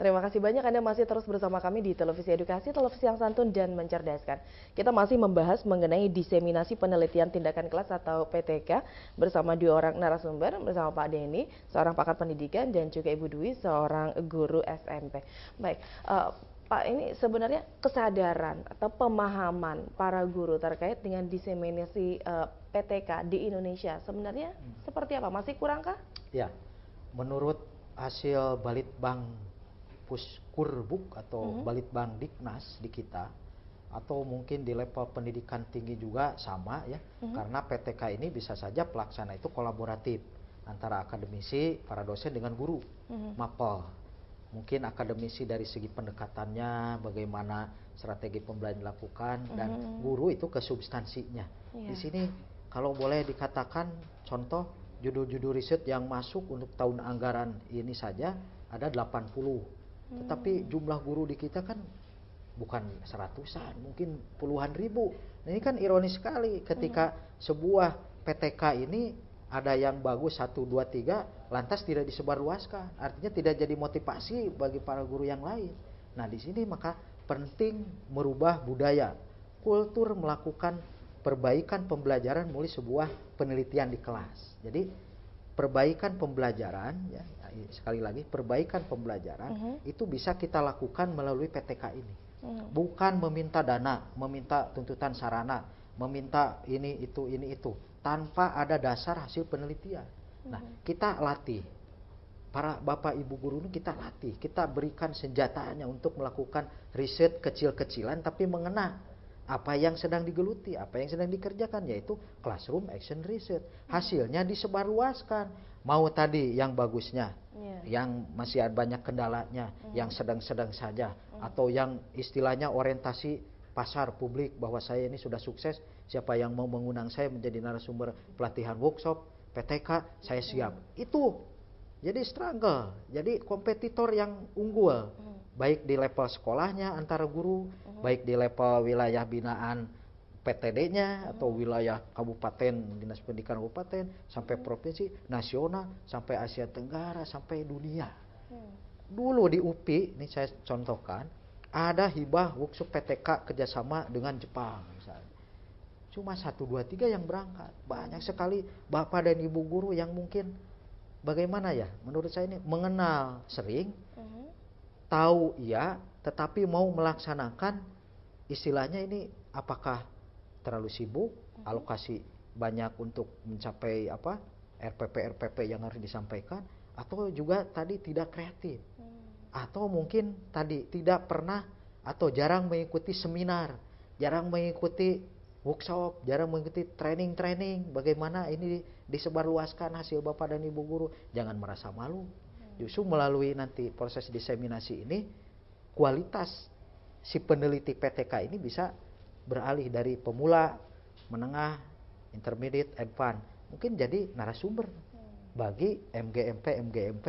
Terima kasih banyak Anda masih terus bersama kami di Televisi Edukasi, televisi yang santun dan mencerdaskan. Kita masih membahas mengenai diseminasi penelitian tindakan kelas atau PTK bersama dua orang narasumber, bersama Pak Denny, seorang pakar pendidikan, dan juga Ibu Dwi, seorang guru SMP. Baik, Pak, ini sebenarnya kesadaran atau pemahaman para guru terkait dengan diseminasi PTK di Indonesia sebenarnya seperti apa? Masih kurangkah? Ya, menurut hasil Balitbang Puskurbuk atau Balitbang Diknas di kita, atau mungkin di level pendidikan tinggi juga sama ya, karena PTK ini bisa saja pelaksana itu kolaboratif antara akademisi, para dosen dengan guru, mapel. Mungkin akademisi dari segi pendekatannya, bagaimana strategi pembelajaran dilakukan, dan guru itu ke substansinya. Di sini kalau boleh dikatakan contoh judul-judul riset yang masuk untuk tahun anggaran ini saja ada 80. Tetapi jumlah guru di kita kan bukan seratusan, mungkin puluhan ribu. Nah, ini kan ironis sekali ketika sebuah PTK ini ada yang bagus 1, 2, 3, lantas tidak disebarluaskan. Artinya tidak jadi motivasi bagi para guru yang lain. Nah, di sini maka penting merubah budaya, kultur melakukan perbaikan pembelajaran mulai sebuah penelitian di kelas. Jadi perbaikan pembelajaran, ya, sekali lagi perbaikan pembelajaran itu bisa kita lakukan melalui PTK ini. Bukan meminta dana, meminta tuntutan sarana, meminta ini itu, tanpa ada dasar hasil penelitian. Nah, kita latih, para bapak ibu guru ini kita latih, kita berikan senjatanya untuk melakukan riset kecil-kecilan tapi mengena apa yang sedang digeluti, apa yang sedang dikerjakan, yaitu classroom action research. Hasilnya disebarluaskan. Mau tadi yang bagusnya, yang masih ada banyak kendalanya, yang sedang-sedang saja, atau yang istilahnya orientasi pasar publik bahwa saya ini sudah sukses, siapa yang mau mengundang saya menjadi narasumber pelatihan workshop PTK, saya siap. Itu jadi struggle, jadi kompetitor yang unggul, baik di level sekolahnya antara guru, baik di level wilayah binaan PTD-nya atau wilayah kabupaten, dinas pendidikan kabupaten, sampai provinsi, nasional, sampai Asia Tenggara, sampai dunia. Dulu di UPI, ini saya contohkan, ada hibah workshop PTK kerjasama dengan Jepang misalnya. Cuma 1, 2, 3 yang berangkat. Banyak sekali bapak dan ibu guru yang mungkin bagaimana ya, menurut saya ini mengenal sering, tahu iya, tetapi mau melaksanakan istilahnya ini apakah terlalu sibuk, alokasi banyak untuk mencapai apa RPP yang harus disampaikan, atau juga tadi tidak kreatif, atau mungkin tadi tidak pernah atau jarang mengikuti seminar, jarang mengikuti workshop, jarang mengikuti training bagaimana ini disebarluaskan hasil bapak dan ibu guru. Jangan merasa malu, justru melalui nanti proses diseminasi ini kualitas si peneliti PTK ini bisa beralih dari pemula, menengah, intermediate, advance, mungkin jadi narasumber bagi MGMP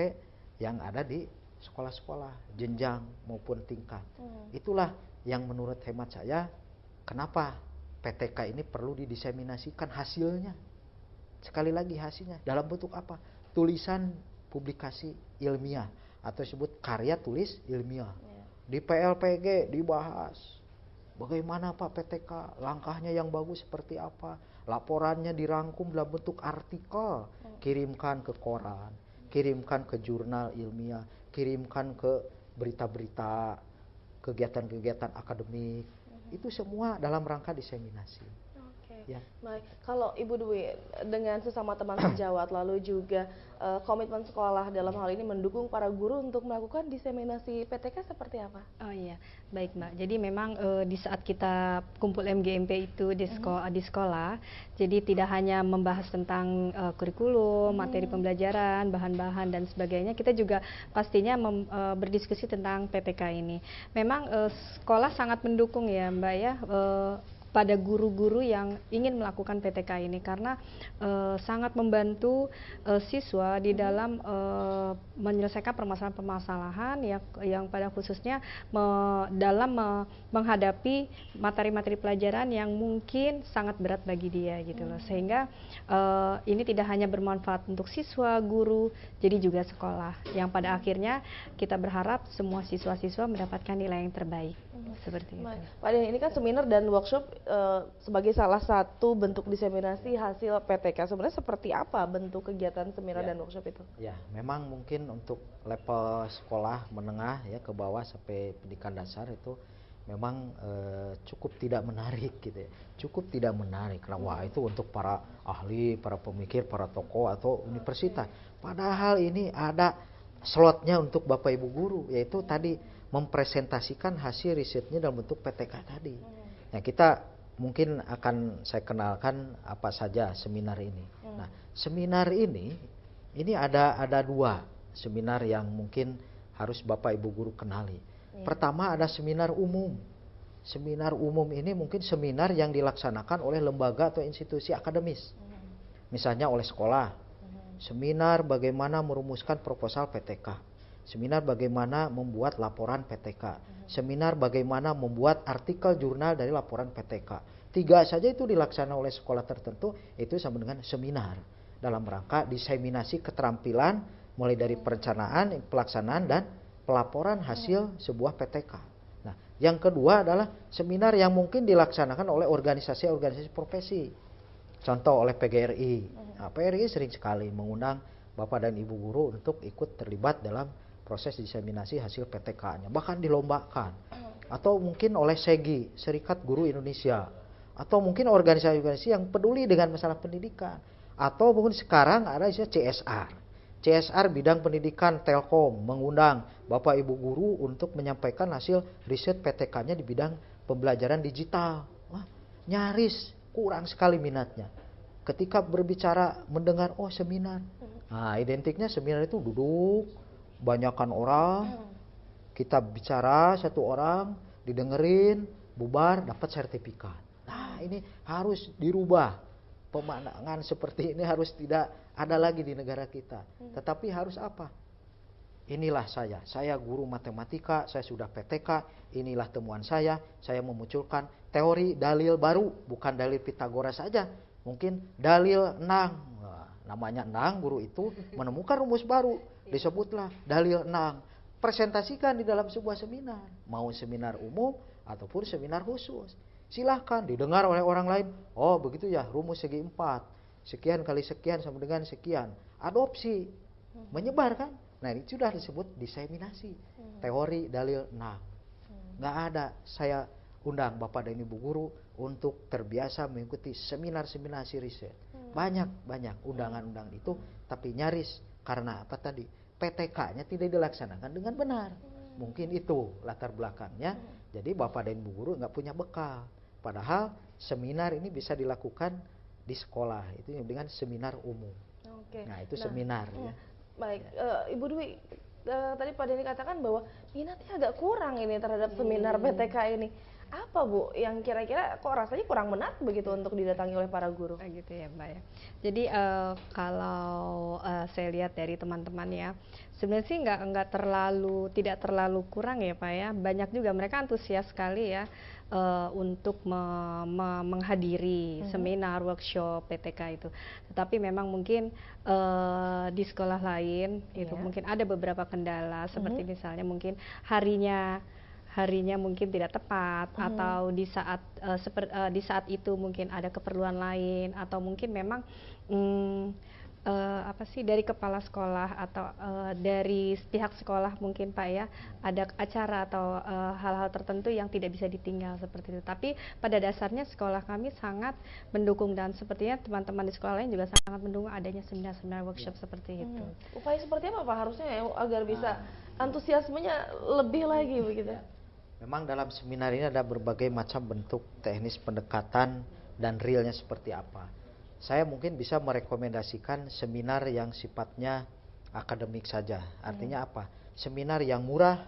yang ada di sekolah-sekolah jenjang maupun tingkat. Itulah yang menurut hemat saya kenapa PTK ini perlu didiseminasikan hasilnya. Sekali lagi hasilnya dalam bentuk apa? Tulisan publikasi ilmiah atau disebut karya tulis ilmiah. Di PLPG dibahas bagaimana Pak PTK, langkahnya yang bagus seperti apa, laporannya dirangkum dalam bentuk artikel, kirimkan ke koran, kirimkan ke jurnal ilmiah, kirimkan ke berita-berita, kegiatan-kegiatan akademik. Itu semua dalam rangka diseminasi. Ya. Baik, kalau Ibu Dwi dengan sesama teman sejawat lalu juga komitmen sekolah dalam hal ini mendukung para guru untuk melakukan diseminasi PTK seperti apa? Oh iya, baik Mbak. Jadi memang di saat kita kumpul MGMP itu di sekolah, jadi tidak hanya membahas tentang kurikulum, materi pembelajaran, bahan-bahan dan sebagainya, kita juga pastinya berdiskusi tentang PTK ini. Memang sekolah sangat mendukung ya Mbak ya. pada guru-guru yang ingin melakukan PTK ini, karena sangat membantu siswa di dalam menyelesaikan permasalahan-permasalahan yang pada khususnya dalam menghadapi materi-materi pelajaran yang mungkin sangat berat bagi dia gitu loh. Sehingga ini tidak hanya bermanfaat untuk siswa, guru, jadi juga sekolah, yang pada akhirnya kita berharap semua siswa-siswa mendapatkan nilai yang terbaik. Seperti itu. Pak Den, ini kan seminar dan workshop sebagai salah satu bentuk diseminasi hasil PTK. Sebenarnya seperti apa bentuk kegiatan seminar dan workshop itu? Ya, memang mungkin untuk level sekolah menengah ya ke bawah sampai pendidikan dasar itu memang cukup tidak menarik gitu ya. Cukup tidak menarik. Karena wah itu untuk para ahli, para pemikir, para tokoh atau universitas. Padahal ini ada slotnya untuk Bapak Ibu guru, yaitu tadi mempresentasikan hasil risetnya dalam bentuk PTK tadi. Nah, kita mungkin akan saya kenalkan apa saja seminar ini. Nah, seminar ini ada dua seminar yang mungkin harus Bapak Ibu guru kenali. Pertama ada seminar umum. Seminar umum ini mungkin seminar yang dilaksanakan oleh lembaga atau institusi akademis. Misalnya oleh sekolah. Seminar bagaimana merumuskan proposal PTK. Seminar bagaimana membuat laporan PTK. Seminar bagaimana membuat artikel jurnal dari laporan PTK. 3 saja itu dilaksanakan oleh sekolah tertentu, itu sama dengan seminar. Dalam rangka diseminasi keterampilan mulai dari perencanaan, pelaksanaan, dan pelaporan hasil sebuah PTK. Nah, yang kedua adalah seminar yang mungkin dilaksanakan oleh organisasi-organisasi profesi. Contoh oleh PGRI. Nah, PGRI sering sekali mengundang Bapak dan Ibu guru untuk ikut terlibat dalam proses diseminasi hasil PTK-nya, bahkan dilombakan. Atau mungkin oleh SEGI, Serikat Guru Indonesia, atau mungkin organisasi-organisasi yang peduli dengan masalah pendidikan, atau mungkin sekarang ada istilah CSR. CSR bidang pendidikan Telkom mengundang Bapak Ibu guru untuk menyampaikan hasil riset PTK-nya di bidang pembelajaran digital. Wah, nyaris kurang sekali minatnya. Ketika berbicara mendengar seminar. Nah, identiknya seminar itu duduk banyakan orang, kita bicara satu orang, didengerin, bubar, dapat sertifikat. Nah, ini harus dirubah. Pemandangan seperti ini harus tidak ada lagi di negara kita. Tetapi harus apa? Inilah saya guru matematika, saya sudah PTK, inilah temuan saya memunculkan teori dalil baru, bukan dalil Pitagoras saja. Mungkin dalil Nang. Nah, namanya Nang, guru itu menemukan rumus baru. Disebutlah dalil Nang. Presentasikan di dalam sebuah seminar. Mau seminar umum ataupun seminar khusus. Silahkan didengar oleh orang lain. Oh begitu ya, rumus segi 4. Sekian kali sekian sama dengan sekian. Adopsi. Menyebar kan? Nah ini sudah disebut diseminasi. Teori dalil Nang. Nggak ada saya undang Bapak dan Ibu guru untuk terbiasa mengikuti seminar-seminar riset. Banyak undangan-undangan itu, tapi nyaris karena apa tadi? PTK-nya tidak dilaksanakan dengan benar. Mungkin itu latar belakangnya. Jadi Bapak dan Ibu guru nggak punya bekal. Padahal seminar ini bisa dilakukan di sekolah. Itu dengan seminar umum. Nah itu seminar ya. Baik, Ibu Dwi, tadi Pak Denny katakan bahwa minatnya agak kurang ini terhadap seminar PTK ini. Apa Bu yang kira-kira kok rasanya kurang menarik begitu untuk didatangi oleh para guru? Gitu ya Mbak ya. Jadi kalau saya lihat dari teman-teman ya, sebenarnya sih tidak terlalu kurang ya Pak ya. Banyak juga mereka antusias sekali ya untuk menghadiri seminar, workshop, PTK itu. Tetapi memang mungkin di sekolah lain itu mungkin ada beberapa kendala, seperti misalnya mungkin harinya mungkin tidak tepat, atau di saat itu mungkin ada keperluan lain, atau mungkin memang dari kepala sekolah atau dari pihak sekolah mungkin Pak ya, ada acara atau hal-hal tertentu yang tidak bisa ditinggal seperti itu. Tapi pada dasarnya sekolah kami sangat mendukung, dan sepertinya teman-teman di sekolah lain juga sangat mendukung adanya seminar-seminar workshop seperti itu. Upaya seperti apa Pak harusnya ya agar bisa antusiasmenya lebih lagi begitu? Memang dalam seminar ini ada berbagai macam bentuk teknis pendekatan dan realnya seperti apa. Saya mungkin bisa merekomendasikan seminar yang sifatnya akademik saja. Artinya apa? Seminar yang murah,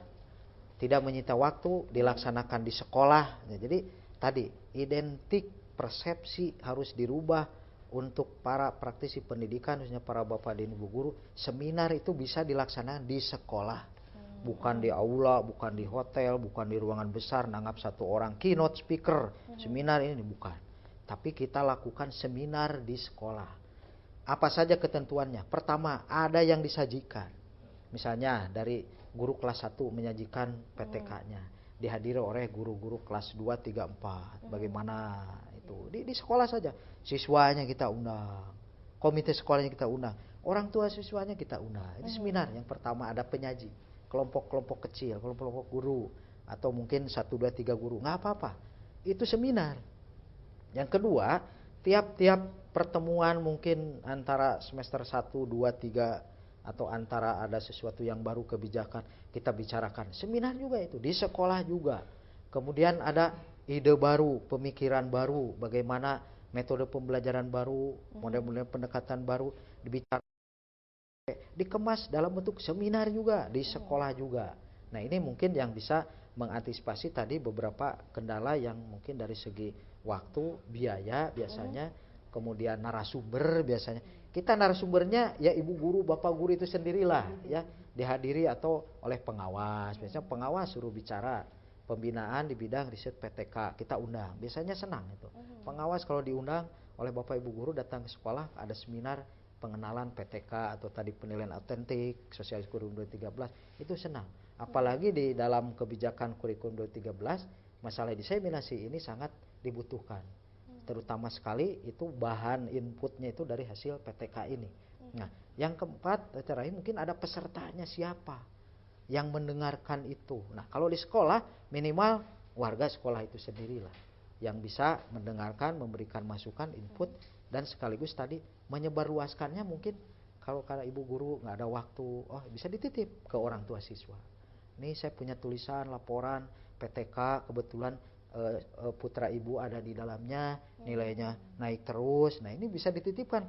tidak menyita waktu, dilaksanakan di sekolah. Jadi tadi identik persepsi harus dirubah untuk para praktisi pendidikan, khususnya para bapak dan ibu guru. Seminar itu bisa dilaksanakan di sekolah, bukan di aula, bukan di hotel, bukan di ruangan besar nanggap satu orang keynote speaker. Seminar ini bukan, tapi kita lakukan seminar di sekolah. Apa saja ketentuannya? Pertama, ada yang disajikan. Misalnya dari guru kelas 1 menyajikan PTK-nya, dihadiri oleh guru-guru kelas 2, 3, 4. Bagaimana itu? Di sekolah saja. Siswanya kita undang, komite sekolahnya kita undang, orang tua siswanya kita undang. Ini seminar yang pertama, ada penyaji, kelompok-kelompok kecil, kelompok-kelompok guru, atau mungkin 1, 2, 3 guru, nggak apa-apa. Itu seminar. Yang kedua, tiap-tiap pertemuan mungkin antara semester 1, 2, 3, atau antara ada sesuatu yang baru kebijakan, kita bicarakan. Seminar juga itu, di sekolah juga. Kemudian ada ide baru, pemikiran baru, bagaimana metode pembelajaran baru, model-model pendekatan baru, dibicarakan, dikemas dalam bentuk seminar juga, di sekolah juga. Nah, ini mungkin yang bisa mengantisipasi tadi beberapa kendala yang mungkin dari segi waktu, biaya biasanya, kemudian narasumber biasanya. Kita narasumbernya ya ibu guru, bapak guru itu sendirilah ya, dihadiri atau oleh pengawas. Biasanya pengawas suruh bicara pembinaan di bidang riset PTK, kita undang. Biasanya senang itu. Pengawas kalau diundang oleh bapak ibu guru datang ke sekolah, ada seminar pengenalan PTK atau tadi penilaian autentik, sosialis kurikulum 2013, itu senang. Apalagi di dalam kebijakan kurikulum 2013, masalah diseminasi ini sangat dibutuhkan. Terutama sekali itu bahan inputnya itu dari hasil PTK ini. Nah, yang keempat terakhir mungkin ada pesertanya siapa yang mendengarkan itu. Nah, kalau di sekolah minimal warga sekolah itu sendirilah yang bisa mendengarkan, memberikan masukan, input, dan sekaligus tadi menyebarluaskannya. Mungkin kalau ibu guru nggak ada waktu, oh bisa dititip ke orang tua siswa. Nih saya punya tulisan laporan PTK, kebetulan putra ibu ada di dalamnya, nilainya naik terus. Nah, ini bisa dititipkan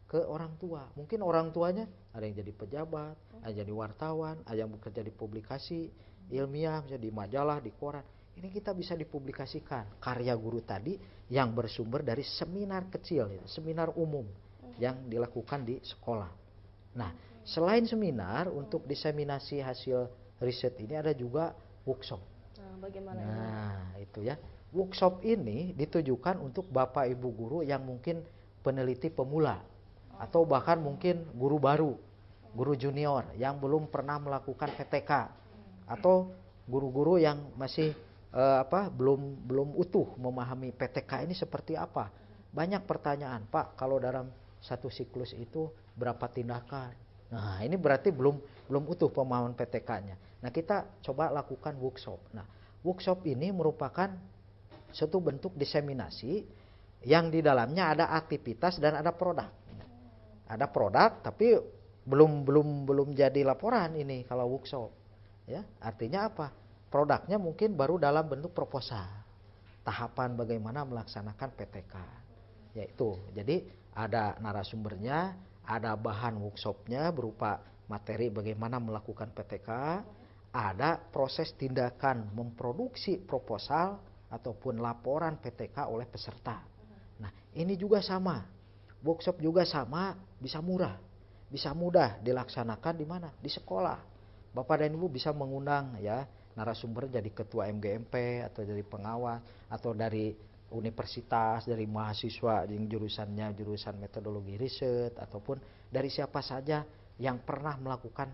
ke orang tua. Mungkin orang tuanya ada yang jadi pejabat, ada yang jadi wartawan, ada yang bekerja di publikasi ilmiah, misalnya di majalah, di koran. Ini kita bisa dipublikasikan karya guru tadi yang bersumber dari seminar kecil, ya, seminar umum yang dilakukan di sekolah. Nah, selain seminar untuk diseminasi hasil riset ini ada juga workshop. Bagaimana itu ya. Workshop ini ditujukan untuk bapak ibu guru yang mungkin peneliti pemula, atau bahkan mungkin guru baru, guru junior yang belum pernah melakukan PTK, atau guru-guru yang masih belum utuh memahami PTK ini seperti apa. Banyak pertanyaan, Pak, kalau dalam satu siklus itu berapa tindakan? Nah, ini berarti belum utuh pemahaman PTK-nya. Nah, kita coba lakukan workshop. Nah, workshop ini merupakan suatu bentuk diseminasi yang di dalamnya ada aktivitas dan ada produk. Ada produk tapi belum jadi laporan ini kalau workshop. Ya, artinya apa? Produknya mungkin baru dalam bentuk proposal. Tahapan bagaimana melaksanakan PTK. Yaitu, jadi ada narasumbernya, ada bahan workshopnya berupa materi bagaimana melakukan PTK, ada proses tindakan memproduksi proposal ataupun laporan PTK oleh peserta. Nah, ini juga sama. Workshop juga sama, bisa murah, bisa mudah dilaksanakan di mana? Di sekolah. Bapak dan Ibu bisa mengundang ya narasumber jadi ketua MGMP atau dari pengawas atau dari universitas, dari mahasiswa yang jurusan metodologi riset, ataupun dari siapa saja yang pernah melakukan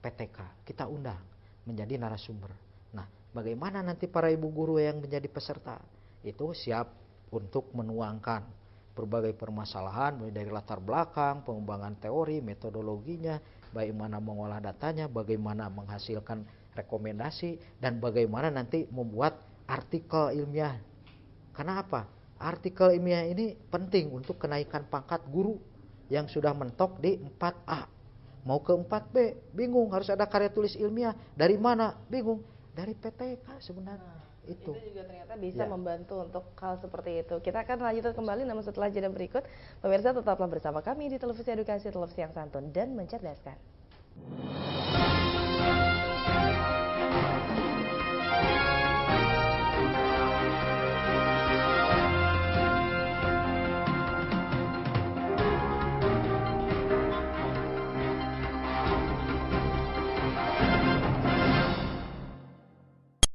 PTK. Kita undang menjadi narasumber. Nah, bagaimana nanti para ibu guru yang menjadi peserta itu siap untuk menuangkan berbagai permasalahan mulai dari latar belakang, pengembangan teori, metodologinya, bagaimana mengolah datanya, bagaimana menghasilkan rekomendasi, dan bagaimana nanti membuat artikel ilmiah. Karena apa? Artikel ilmiah ini penting untuk kenaikan pangkat guru yang sudah mentok di 4A. Mau ke 4B, bingung, harus ada karya tulis ilmiah. Dari mana? Bingung. Dari PTK sebenarnya. Itu juga ternyata bisa membantu untuk hal seperti itu. Kita akan lanjutkan kembali namun setelah jeda berikut. Pemirsa tetaplah bersama kami di Televisi Edukasi, televisi yang santun dan mencerdaskan.